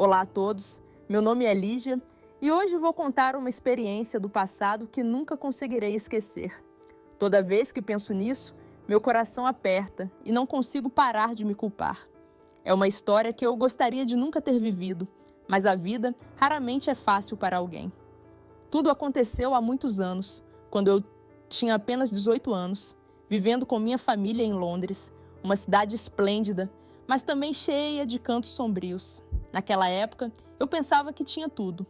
Olá a todos, meu nome é Lígia e hoje vou contar uma experiência do passado que nunca conseguirei esquecer. Toda vez que penso nisso, meu coração aperta e não consigo parar de me culpar. É uma história que eu gostaria de nunca ter vivido, mas a vida raramente é fácil para alguém. Tudo aconteceu há muitos anos, quando eu tinha apenas 18 anos, vivendo com minha família em Londres, uma cidade esplêndida, mas também cheia de cantos sombrios. Naquela época, eu pensava que tinha tudo.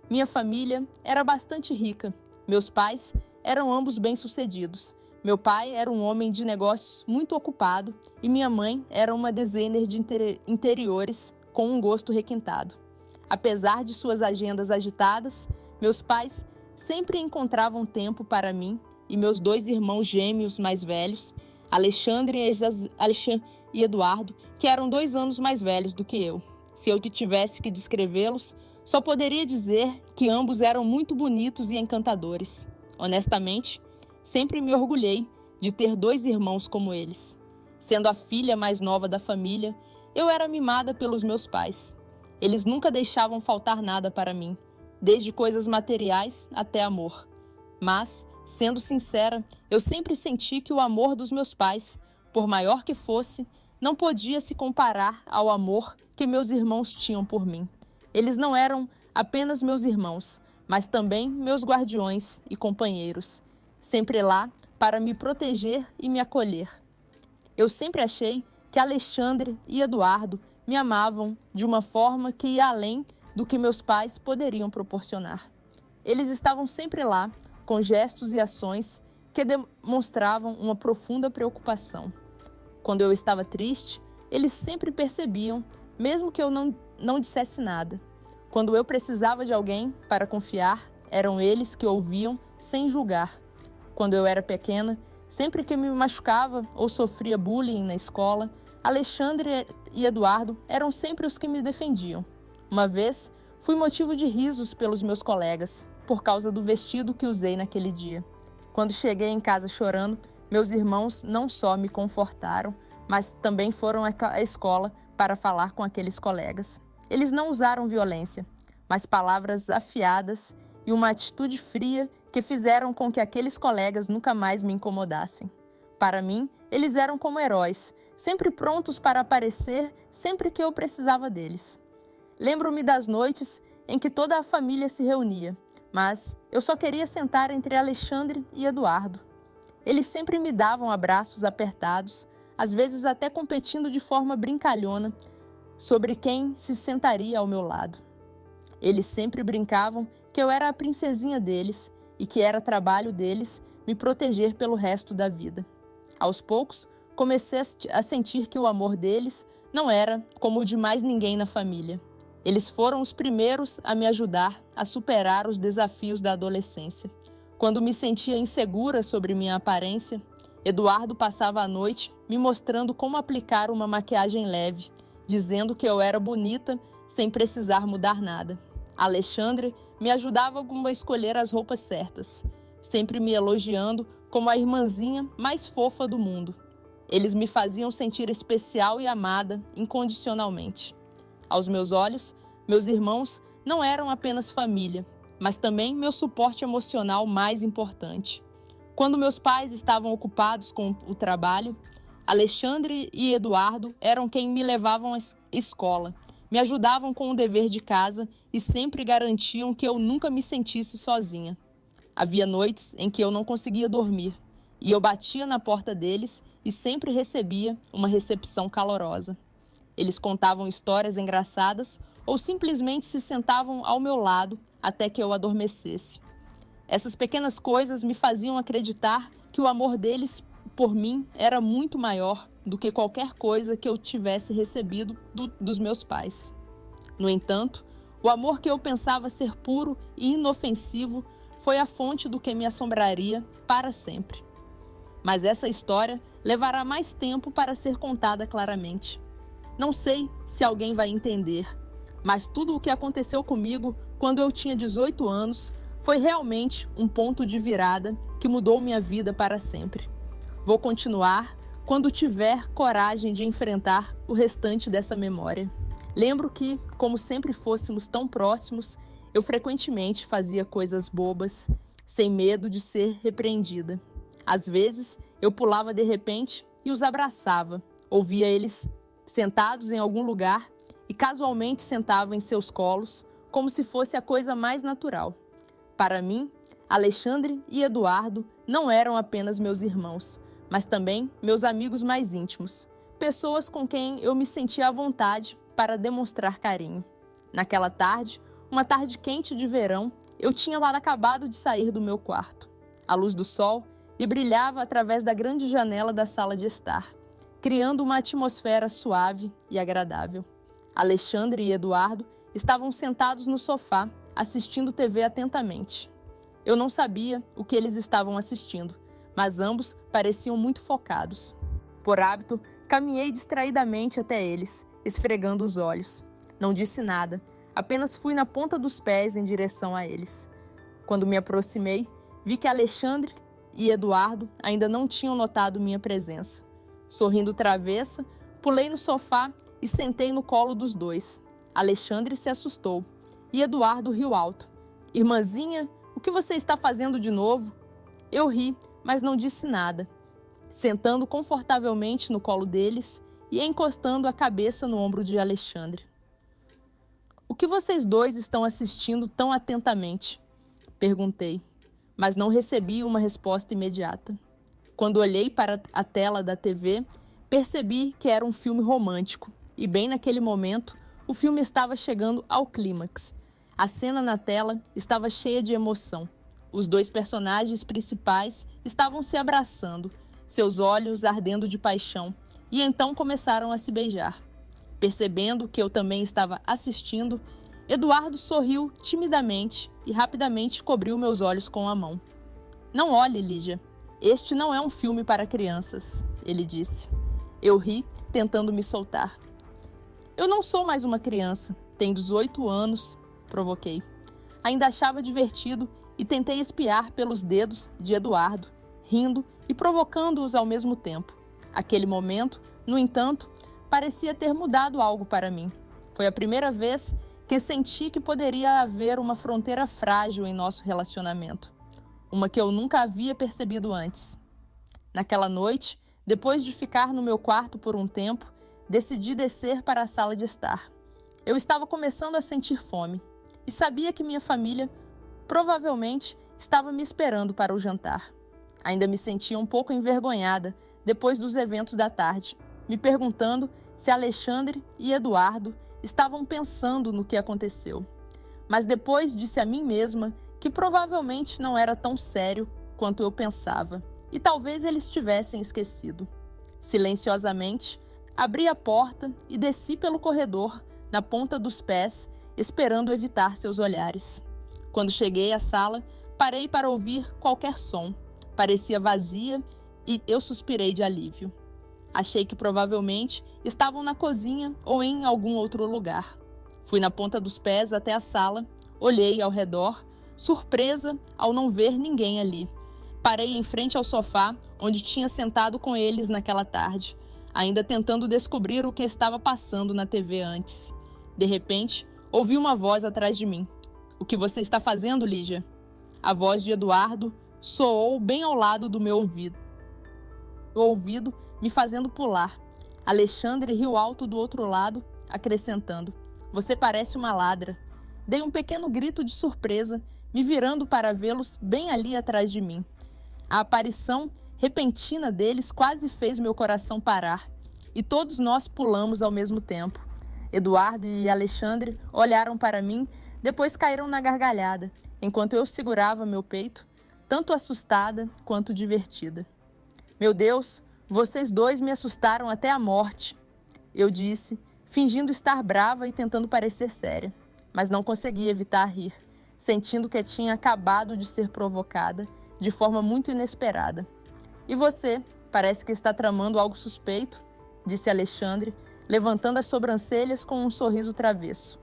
Minha família era bastante rica. Meus pais eram ambos bem-sucedidos. Meu pai era um homem de negócios muito ocupado e minha mãe era uma designer de interiores com um gosto requintado. Apesar de suas agendas agitadas, meus pais sempre encontravam tempo para mim e meus 2 irmãos gêmeos mais velhos, Alexandre e Eduardo, que eram 2 anos mais velhos do que eu. Se eu tivesse que descrevê-los, só poderia dizer que ambos eram muito bonitos e encantadores. Honestamente, sempre me orgulhei de ter 2 irmãos como eles. Sendo a filha mais nova da família, eu era mimada pelos meus pais. Eles nunca deixavam faltar nada para mim, desde coisas materiais até amor. Mas, sendo sincera, eu sempre senti que o amor dos meus pais, por maior que fosse, não podia se comparar ao amor que meus irmãos tinham por mim. Eles não eram apenas meus irmãos, mas também meus guardiões e companheiros, sempre lá para me proteger e me acolher. Eu sempre achei que Alexandre e Eduardo me amavam de uma forma que ia além do que meus pais poderiam proporcionar. Eles estavam sempre lá, com gestos e ações que demonstravam uma profunda preocupação. Quando eu estava triste, eles sempre percebiam, mesmo que eu não dissesse nada. Quando eu precisava de alguém para confiar, eram eles que ouviam sem julgar. Quando eu era pequena, sempre que me machucava ou sofria bullying na escola, Alexandre e Eduardo eram sempre os que me defendiam. Uma vez, fui motivo de risos pelos meus colegas, por causa do vestido que usei naquele dia. Quando cheguei em casa chorando, meus irmãos não só me confortaram, mas também foram à escola para falar com aqueles colegas. Eles não usaram violência, mas palavras afiadas e uma atitude fria que fizeram com que aqueles colegas nunca mais me incomodassem. Para mim, eles eram como heróis, sempre prontos para aparecer sempre que eu precisava deles. Lembro-me das noites em que toda a família se reunia, mas eu só queria sentar entre Alexandre e Eduardo. Eles sempre me davam abraços apertados, às vezes até competindo de forma brincalhona sobre quem se sentaria ao meu lado. Eles sempre brincavam que eu era a princesinha deles e que era trabalho deles me proteger pelo resto da vida. Aos poucos, comecei a sentir que o amor deles não era como o de mais ninguém na família. Eles foram os primeiros a me ajudar a superar os desafios da adolescência. Quando me sentia insegura sobre minha aparência, Eduardo passava a noite me mostrando como aplicar uma maquiagem leve, dizendo que eu era bonita sem precisar mudar nada. Alexandre me ajudava a escolher as roupas certas, sempre me elogiando como a irmãzinha mais fofa do mundo. Eles me faziam sentir especial e amada incondicionalmente. Aos meus olhos, meus irmãos não eram apenas família, mas também meu suporte emocional mais importante. Quando meus pais estavam ocupados com o trabalho, Alexandre e Eduardo eram quem me levavam à escola, me ajudavam com o dever de casa e sempre garantiam que eu nunca me sentisse sozinha. Havia noites em que eu não conseguia dormir, e eu batia na porta deles e sempre recebia uma recepção calorosa. Eles contavam histórias engraçadas ou simplesmente se sentavam ao meu lado até que eu adormecesse. Essas pequenas coisas me faziam acreditar que o amor deles por mim era muito maior do que qualquer coisa que eu tivesse recebido dos meus pais. No entanto, o amor que eu pensava ser puro e inofensivo foi a fonte do que me assombraria para sempre. Mas essa história levará mais tempo para ser contada claramente. Não sei se alguém vai entender, mas tudo o que aconteceu comigo quando eu tinha 18 anos foi realmente um ponto de virada que mudou minha vida para sempre. Vou continuar quando tiver coragem de enfrentar o restante dessa memória. Lembro que, como sempre fôssemos tão próximos, eu frequentemente fazia coisas bobas, sem medo de ser repreendida. Às vezes, eu pulava de repente e os abraçava. Ouvia eles sentados em algum lugar e casualmente sentava em seus colos, como se fosse a coisa mais natural. Para mim, Alexandre e Eduardo não eram apenas meus irmãos, mas também meus amigos mais íntimos, pessoas com quem eu me sentia à vontade para demonstrar carinho. Naquela tarde, uma tarde quente de verão, eu tinha mal acabado de sair do meu quarto. A luz do sol lhe brilhava através da grande janela da sala de estar, criando uma atmosfera suave e agradável. Alexandre e Eduardo estavam sentados no sofá, assistindo TV atentamente. Eu não sabia o que eles estavam assistindo, mas ambos pareciam muito focados. Por hábito, caminhei distraidamente até eles, esfregando os olhos. Não disse nada, apenas fui na ponta dos pés em direção a eles. Quando me aproximei, vi que Alexandre e Eduardo ainda não tinham notado minha presença. Sorrindo travessa, pulei no sofá e sentei no colo dos dois. Alexandre se assustou e Eduardo riu alto. "Irmãzinha, o que você está fazendo de novo?" Eu ri, mas não disse nada. Sentando confortavelmente no colo deles e encostando a cabeça no ombro de Alexandre. "O que vocês dois estão assistindo tão atentamente?" Perguntei, mas não recebi uma resposta imediata. Quando olhei para a tela da TV, percebi que era um filme romântico e bem naquele momento o filme estava chegando ao clímax. A cena na tela estava cheia de emoção. Os dois personagens principais estavam se abraçando, seus olhos ardendo de paixão, e então começaram a se beijar. Percebendo que eu também estava assistindo, Eduardo sorriu timidamente e rapidamente cobriu meus olhos com a mão. "Não olhe, Lígia. Este não é um filme para crianças", ele disse. Eu ri, tentando me soltar. "Eu não sou mais uma criança. Tenho 18 anos", provoquei. Ainda achava divertido e tentei espiar pelos dedos de Eduardo, rindo e provocando-os ao mesmo tempo. Aquele momento, no entanto, parecia ter mudado algo para mim. Foi a primeira vez que senti que poderia haver uma fronteira frágil em nosso relacionamento. Uma que eu nunca havia percebido antes. Naquela noite, depois de ficar no meu quarto por um tempo, decidi descer para a sala de estar. Eu estava começando a sentir fome e sabia que minha família provavelmente estava me esperando para o jantar. Ainda me sentia um pouco envergonhada depois dos eventos da tarde, me perguntando se Alexandre e Eduardo estavam pensando no que aconteceu. Mas depois disse a mim mesma que provavelmente não era tão sério quanto eu pensava, e talvez eles tivessem esquecido. Silenciosamente, abri a porta e desci pelo corredor, na ponta dos pés, esperando evitar seus olhares. Quando cheguei à sala, parei para ouvir qualquer som. Parecia vazia e eu suspirei de alívio. Achei que provavelmente estavam na cozinha ou em algum outro lugar. Fui na ponta dos pés até a sala, olhei ao redor, surpresa ao não ver ninguém ali. Parei em frente ao sofá, onde tinha sentado com eles naquela tarde, ainda tentando descobrir o que estava passando na TV antes. De repente, ouvi uma voz atrás de mim. "O que você está fazendo, Lígia?" A voz de Eduardo soou bem ao lado do meu ouvido. O ouvido me fazendo pular. Alexandre riu alto do outro lado, acrescentando: "Você parece uma ladra." Dei um pequeno grito de surpresa, me virando para vê-los bem ali atrás de mim. A aparição repentina deles quase fez meu coração parar, e todos nós pulamos ao mesmo tempo. Eduardo e Alexandre olharam para mim, depois caíram na gargalhada, enquanto eu segurava meu peito, tanto assustada quanto divertida. "Meu Deus, vocês dois me assustaram até a morte", eu disse, fingindo estar brava e tentando parecer séria, mas não consegui evitar rir, sentindo que tinha acabado de ser provocada de forma muito inesperada. "E você, parece que está tramando algo suspeito", disse Alexandre, levantando as sobrancelhas com um sorriso travesso.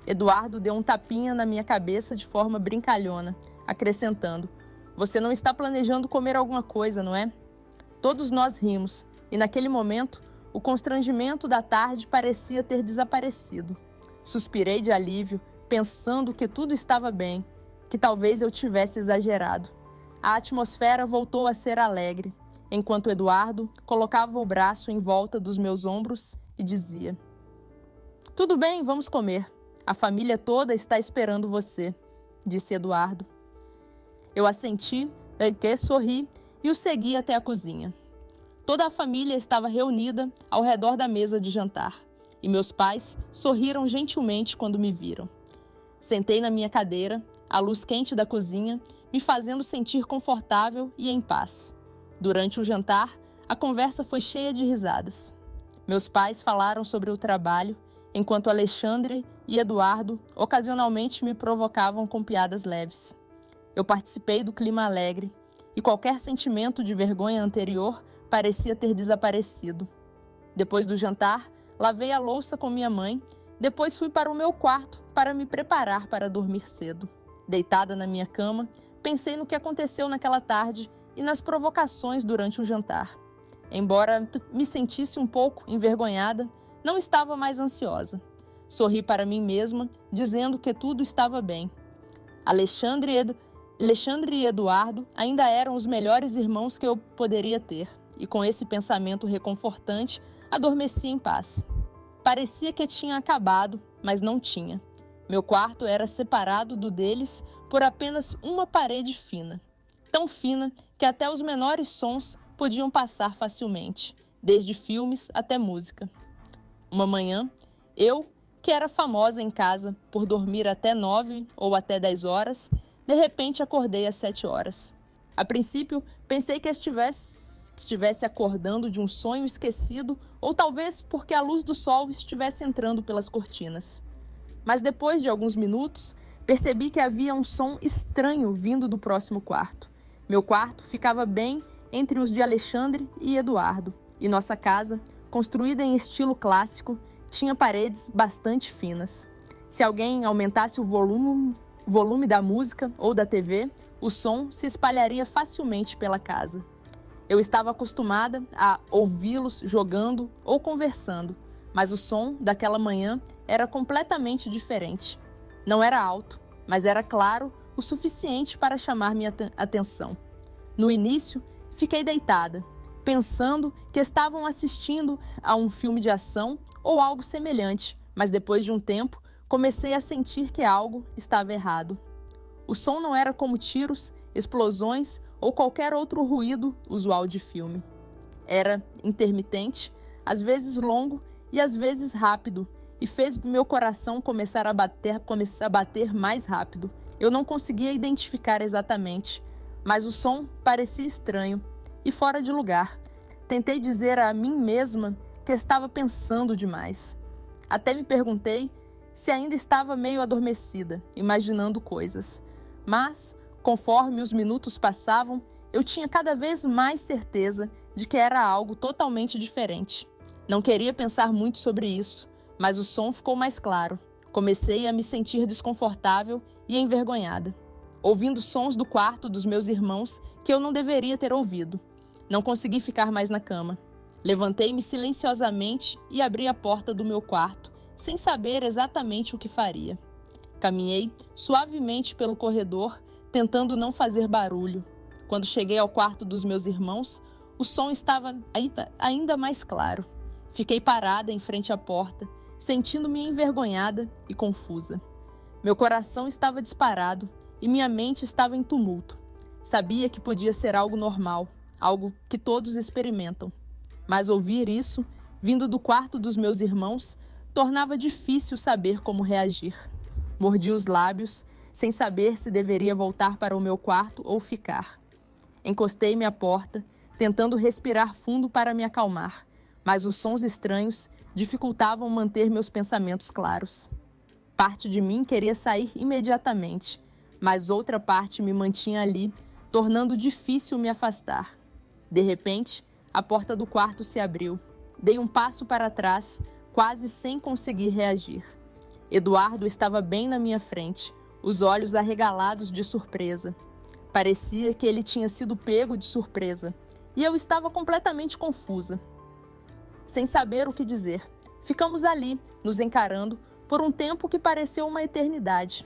Eduardo deu um tapinha na minha cabeça de forma brincalhona, acrescentando: "Você não está planejando comer alguma coisa, não é?" Todos nós rimos, e naquele momento, o constrangimento da tarde parecia ter desaparecido. Suspirei de alívio, pensando que tudo estava bem, que talvez eu tivesse exagerado. A atmosfera voltou a ser alegre, enquanto Eduardo colocava o braço em volta dos meus ombros e dizia: "Tudo bem, vamos comer. A família toda está esperando você", disse Eduardo. Eu assenti, sorri e o segui até a cozinha. Toda a família estava reunida ao redor da mesa de jantar, e meus pais sorriram gentilmente quando me viram. Sentei na minha cadeira, a luz quente da cozinha, me fazendo sentir confortável e em paz. Durante o jantar, a conversa foi cheia de risadas. Meus pais falaram sobre o trabalho, enquanto Alexandre e Eduardo ocasionalmente me provocavam com piadas leves. Eu participei do clima alegre, e qualquer sentimento de vergonha anterior parecia ter desaparecido. Depois do jantar, lavei a louça com minha mãe, depois fui para o meu quarto para me preparar para dormir cedo. Deitada na minha cama, pensei no que aconteceu naquela tarde e nas provocações durante o jantar. Embora me sentisse um pouco envergonhada, não estava mais ansiosa. Sorri para mim mesma, dizendo que tudo estava bem. Alexandre e Eduardo ainda eram os melhores irmãos que eu poderia ter, e com esse pensamento reconfortante, adormeci em paz. Parecia que tinha acabado, mas não tinha. Meu quarto era separado do deles por apenas uma parede fina. Tão fina que até os menores sons podiam passar facilmente, desde filmes até música. Uma manhã, eu, que era famosa em casa por dormir até 9 ou até 10 horas, de repente acordei às 7 horas. A princípio, pensei que estivesse acordando de um sonho esquecido ou talvez porque a luz do sol estivesse entrando pelas cortinas. Mas depois de alguns minutos, percebi que havia um som estranho vindo do próximo quarto. Meu quarto ficava bem entre os de Alexandre e Eduardo, e nossa casa, construída em estilo clássico, tinha paredes bastante finas. Se alguém aumentasse o volume da música ou da TV, o som se espalharia facilmente pela casa. Eu estava acostumada a ouvi-los jogando ou conversando, mas o som daquela manhã era completamente diferente. Não era alto, mas era claro o suficiente para chamar minha atenção. No início, fiquei deitada, pensando que estavam assistindo a um filme de ação ou algo semelhante, mas depois de um tempo, comecei a sentir que algo estava errado. O som não era como tiros, explosões ou qualquer outro ruído usual de filme. Era intermitente, às vezes longo e às vezes rápido, e fez meu coração começar a bater mais rápido. Eu não conseguia identificar exatamente, mas o som parecia estranho e fora de lugar. Tentei dizer a mim mesma que estava pensando demais. Até me perguntei se ainda estava meio adormecida, imaginando coisas. Mas, conforme os minutos passavam, eu tinha cada vez mais certeza de que era algo totalmente diferente. Não queria pensar muito sobre isso, mas o som ficou mais claro. Comecei a me sentir desconfortável e envergonhada, ouvindo sons do quarto dos meus irmãos que eu não deveria ter ouvido. Não consegui ficar mais na cama. Levantei-me silenciosamente e abri a porta do meu quarto, sem saber exatamente o que faria. Caminhei suavemente pelo corredor, tentando não fazer barulho. Quando cheguei ao quarto dos meus irmãos, o som estava ainda mais claro. Fiquei parada em frente à porta, sentindo-me envergonhada e confusa. Meu coração estava disparado e minha mente estava em tumulto. Sabia que podia ser algo normal, algo que todos experimentam. Mas ouvir isso, vindo do quarto dos meus irmãos, tornava difícil saber como reagir. Mordi os lábios, sem saber se deveria voltar para o meu quarto ou ficar. Encostei-me à porta, tentando respirar fundo para me acalmar, mas os sons estranhos dificultavam manter meus pensamentos claros. Parte de mim queria sair imediatamente, mas outra parte me mantinha ali, tornando difícil me afastar. De repente, a porta do quarto se abriu. Dei um passo para trás, quase sem conseguir reagir. Eduardo estava bem na minha frente, os olhos arregalados de surpresa. Parecia que ele tinha sido pego de surpresa, e eu estava completamente confusa. sem saber o que dizer. Ficamos ali, nos encarando, por um tempo que pareceu uma eternidade.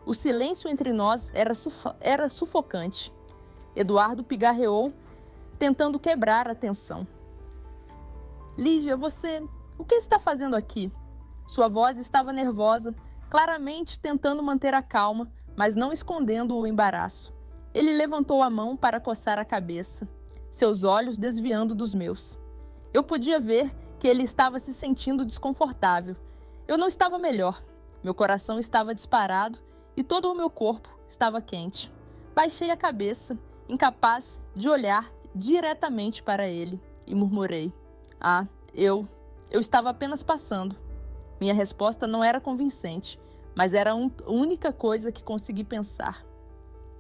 O silêncio entre nós era sufocante. Eduardo pigarreou, tentando quebrar a tensão. Lígia, o que está fazendo aqui? Sua voz estava nervosa, claramente tentando manter a calma, mas não escondendo o embaraço. Ele levantou a mão para coçar a cabeça, seus olhos desviando dos meus. Eu podia ver que ele estava se sentindo desconfortável. Eu não estava melhor. Meu coração estava disparado e todo o meu corpo estava quente. Baixei a cabeça, incapaz de olhar diretamente para ele, e murmurei: "Ah, eu estava apenas passando." Minha resposta não era convincente, mas era a única coisa que consegui pensar.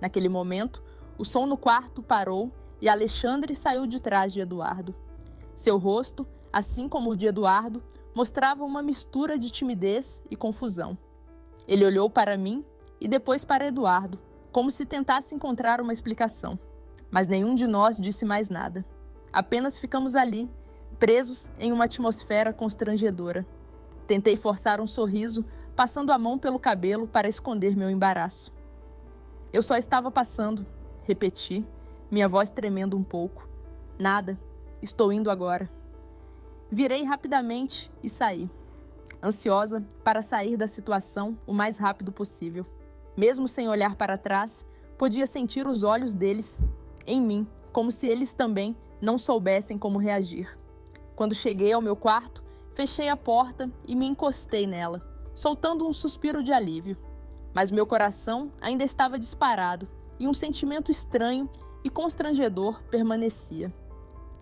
Naquele momento, o som no quarto parou e Alexandre saiu de trás de Eduardo. Seu rosto, assim como o de Eduardo, mostrava uma mistura de timidez e confusão. Ele olhou para mim e depois para Eduardo, como se tentasse encontrar uma explicação. Mas nenhum de nós disse mais nada. Apenas ficamos ali, presos em uma atmosfera constrangedora. Tentei forçar um sorriso, passando a mão pelo cabelo para esconder meu embaraço. "Eu só estava passando", repeti, minha voz tremendo um pouco. "Nada, estou indo agora." Virei rapidamente e saí, ansiosa para sair da situação o mais rápido possível. Mesmo sem olhar para trás, podia sentir os olhos deles em mim, como se eles também não soubessem como reagir. Quando cheguei ao meu quarto, fechei a porta e me encostei nela, soltando um suspiro de alívio. Mas meu coração ainda estava disparado e um sentimento estranho e constrangedor permanecia.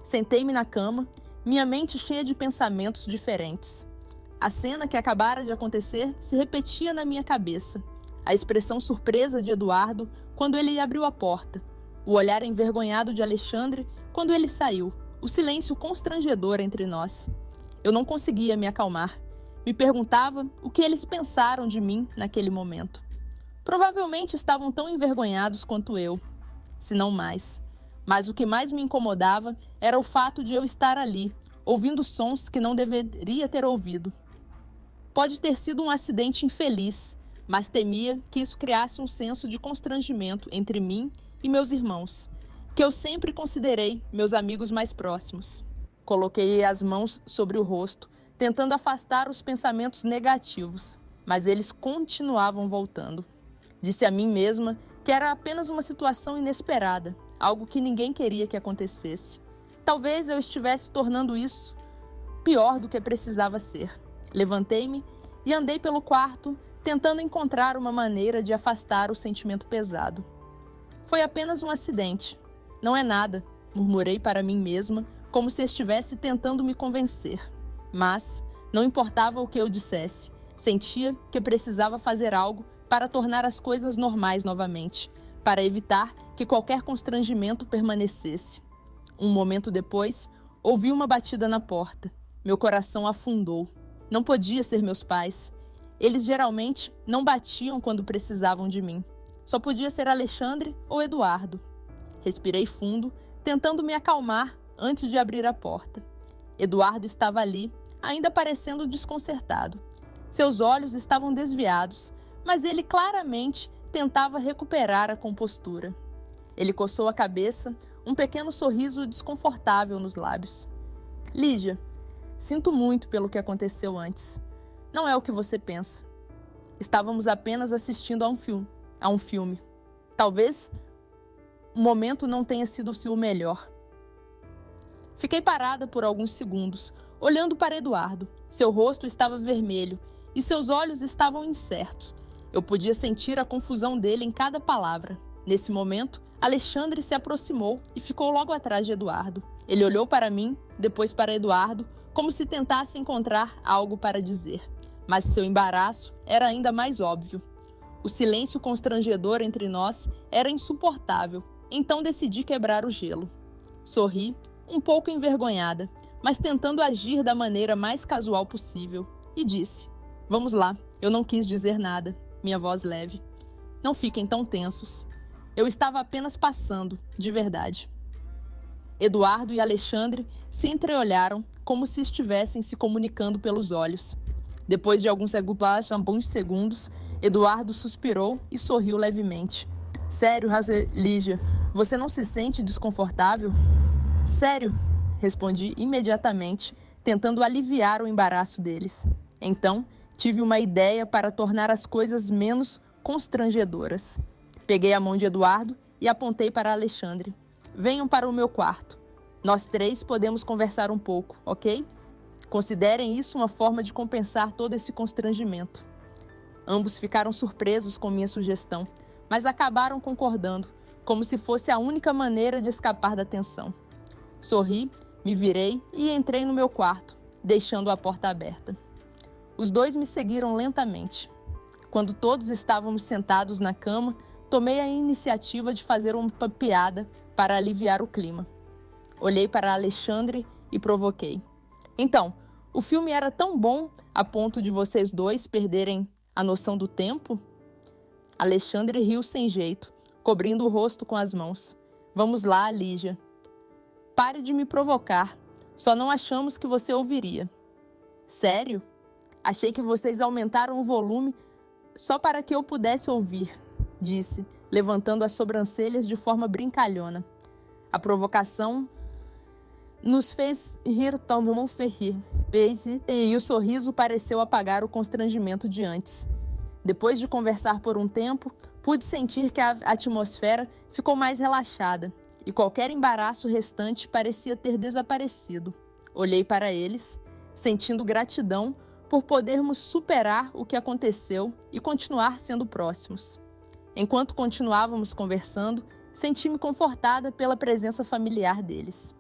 Sentei-me na cama, minha mente cheia de pensamentos diferentes. A cena que acabara de acontecer se repetia na minha cabeça. A expressão surpresa de Eduardo quando ele abriu a porta. O olhar envergonhado de Alexandre quando ele saiu. O silêncio constrangedor entre nós. Eu não conseguia me acalmar. Me perguntava o que eles pensaram de mim naquele momento. Provavelmente estavam tão envergonhados quanto eu, se não mais. Mas o que mais me incomodava era o fato de eu estar ali, ouvindo sons que não deveria ter ouvido. Pode ter sido um acidente infeliz, mas temia que isso criasse um senso de constrangimento entre mim e meus irmãos, que eu sempre considerei meus amigos mais próximos. Coloquei as mãos sobre o rosto, tentando afastar os pensamentos negativos, mas eles continuavam voltando. Disse a mim mesma que era apenas uma situação inesperada, algo que ninguém queria que acontecesse. Talvez eu estivesse tornando isso pior do que precisava ser. Levantei-me e andei pelo quarto, tentando encontrar uma maneira de afastar o sentimento pesado. Foi apenas um acidente. Não é nada, murmurei para mim mesma, como se estivesse tentando me convencer. Mas não importava o que eu dissesse. Sentia que precisava fazer algo para tornar as coisas normais novamente, para evitar que qualquer constrangimento permanecesse. Um momento depois, ouvi uma batida na porta. Meu coração afundou. Não podia ser meus pais. Eles geralmente não batiam quando precisavam de mim. Só podia ser Alexandre ou Eduardo. Respirei fundo, tentando me acalmar antes de abrir a porta. Eduardo estava ali, ainda parecendo desconcertado. Seus olhos estavam desviados, mas ele claramente tentava recuperar a compostura. Ele coçou a cabeça, um pequeno sorriso desconfortável nos lábios. "Lígia, sinto muito pelo que aconteceu antes. Não é o que você pensa. Estávamos apenas assistindo a um filme. Talvez o momento não tenha sido o melhor." Fiquei parada por alguns segundos, olhando para Eduardo. Seu rosto estava vermelho e seus olhos estavam incertos. Eu podia sentir a confusão dele em cada palavra. Nesse momento, Alexandre se aproximou e ficou logo atrás de Eduardo. Ele olhou para mim, depois para Eduardo, como se tentasse encontrar algo para dizer. Mas seu embaraço era ainda mais óbvio. O silêncio constrangedor entre nós era insuportável, então decidi quebrar o gelo. Sorri, um pouco envergonhada, mas tentando agir da maneira mais casual possível, e disse: "Vamos lá, eu não quis dizer nada." Minha voz leve. "Não fiquem tão tensos. Eu estava apenas passando, de verdade." Eduardo e Alexandre se entreolharam, como se estivessem se comunicando pelos olhos. Depois de alguns segundos, Eduardo suspirou e sorriu levemente. Sério, Lígia, você não se sente desconfortável? Sério, respondi imediatamente, tentando aliviar o embaraço deles. Então, tive uma ideia para tornar as coisas menos constrangedoras. Peguei a mão de Eduardo e apontei para Alexandre. Venham para o meu quarto. Nós três podemos conversar um pouco, ok? Considerem isso uma forma de compensar todo esse constrangimento. Ambos ficaram surpresos com minha sugestão, mas acabaram concordando, como se fosse a única maneira de escapar da tensão. Sorri, me virei e entrei no meu quarto, deixando a porta aberta. Os dois me seguiram lentamente. Quando todos estávamos sentados na cama, tomei a iniciativa de fazer uma piada para aliviar o clima. Olhei para Alexandre e provoquei. Então, o filme era tão bom a ponto de vocês dois perderem a noção do tempo? Alexandre riu sem jeito, cobrindo o rosto com as mãos. Vamos lá, Lígia. Pare de me provocar. Só não achamos que você ouviria. Sério? Achei que vocês aumentaram o volume só para que eu pudesse ouvir, disse, levantando as sobrancelhas de forma brincalhona. A provocação nos fez rir e o sorriso pareceu apagar o constrangimento de antes. Depois de conversar por um tempo, pude sentir que a atmosfera ficou mais relaxada e qualquer embaraço restante parecia ter desaparecido. Olhei para eles, sentindo gratidão por podermos superar o que aconteceu e continuar sendo próximos. Enquanto continuávamos conversando, senti-me confortada pela presença familiar deles.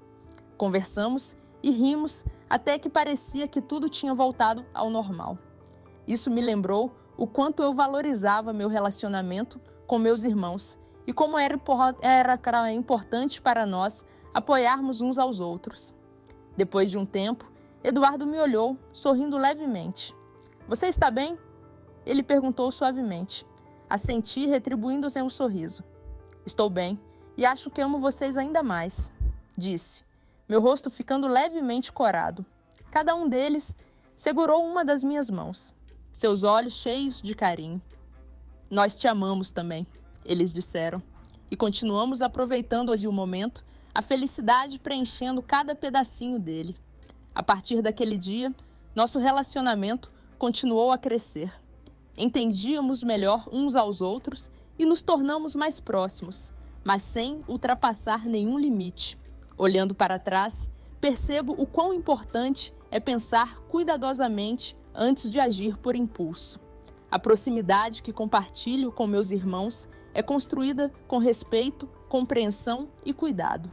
Conversamos e rimos até que parecia que tudo tinha voltado ao normal. Isso me lembrou o quanto eu valorizava meu relacionamento com meus irmãos e como era importante para nós apoiarmos uns aos outros. Depois de um tempo, Eduardo me olhou, sorrindo levemente. Você está bem? Ele perguntou suavemente. Assenti, retribuindo-se um sorriso. Estou bem e acho que amo vocês ainda mais, disse, meu rosto ficando levemente corado. Cada um deles segurou uma das minhas mãos, seus olhos cheios de carinho. Nós te amamos também, eles disseram, e continuamos aproveitando hoje o momento, a felicidade preenchendo cada pedacinho dele. A partir daquele dia, nosso relacionamento continuou a crescer. Entendíamos melhor uns aos outros e nos tornamos mais próximos, mas sem ultrapassar nenhum limite. Olhando para trás, percebo o quão importante é pensar cuidadosamente antes de agir por impulso. A proximidade que compartilho com meus irmãos é construída com respeito, compreensão e cuidado.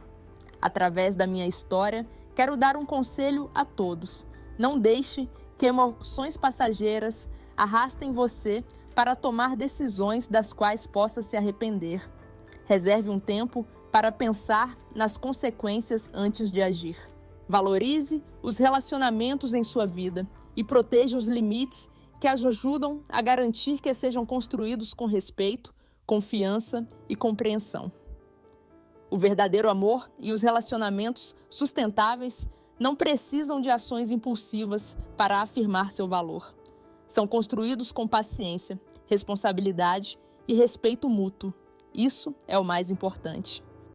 Através da minha história, quero dar um conselho a todos. Não deixe que emoções passageiras arrastem você para tomar decisões das quais possa se arrepender. Reserve um tempo para pensar nas consequências antes de agir. Valorize os relacionamentos em sua vida e proteja os limites que ajudam a garantir que sejam construídos com respeito, confiança e compreensão. O verdadeiro amor e os relacionamentos sustentáveis não precisam de ações impulsivas para afirmar seu valor. São construídos com paciência, responsabilidade e respeito mútuo. Isso é o mais importante.